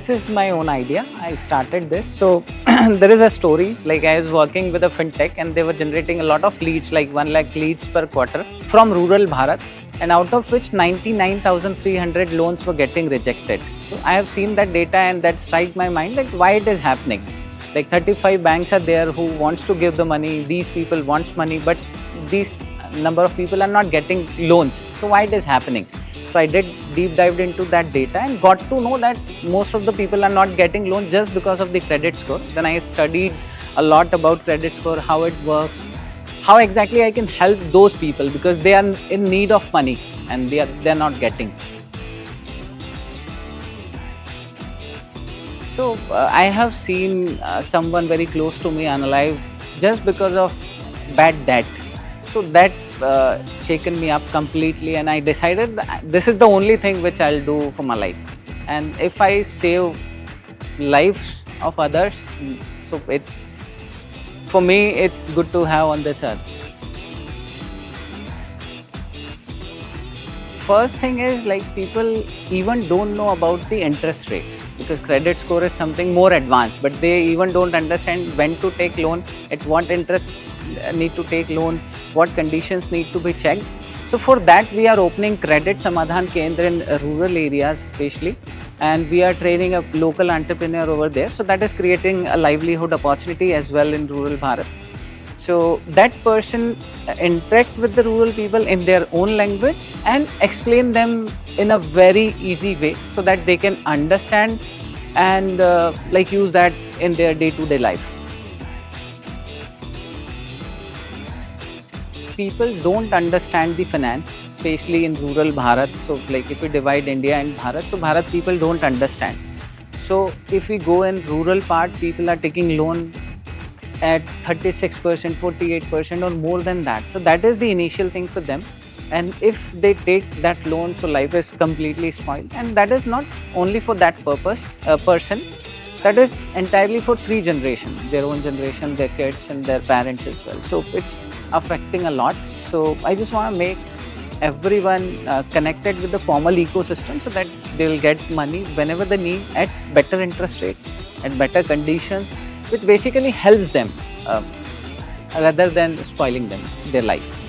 this is my own idea. I started this. So there is a story, like I was working with a fintech and they were generating a lot of leads, like 1 lakh leads per quarter from rural Bharat, and out of which 99,300 loans were getting rejected. So I have seen that data and that strike my mind, like why it is happening. Like 35 banks are there who wants to give the money, these people wants money, but these number of people are not getting loans. So why it is happening? So I did deep dived into that data and got to know that most of the people are not getting loans just because of the credit score. Then I studied a lot about credit score, how it works, how exactly I can help those people because they are in need of money and they're not getting. So I have seen someone very close to me unalive just because of bad debt. So that shaken me up completely, and I decided that this is the only thing which I'll do for my life. And if I save lives of others, so it's for me it's good to have on this earth. First thing is like people even don't know about the interest rates because credit score is something more advanced, but they even don't understand when to take loan, at what interest need to take loan, what conditions need to be checked. So for that we are opening Credit Samadhan Kendra in rural areas especially, and we are training a local entrepreneur over there. So that is creating a livelihood opportunity as well in rural Bharat. So that person interact with the rural people in their own language and explain them in a very easy way so that they can understand and like use that in their day-to-day life. People don't understand the finance, especially in rural Bharat. So like if we divide India and Bharat, so Bharat people don't understand. So if we go in rural part, people are taking loan at 36%, 48% or more than that. So that is the initial thing for them. And if they take that loan, so life is completely spoiled. And that is not only for that purpose, person, that is entirely for 3 generations, their own generation, their kids and their parents as well. So it's affecting a lot. So I just want to make everyone connected with the formal ecosystem so that they will get money whenever they need at better interest rate, at better conditions, which basically helps them rather than spoiling them their life.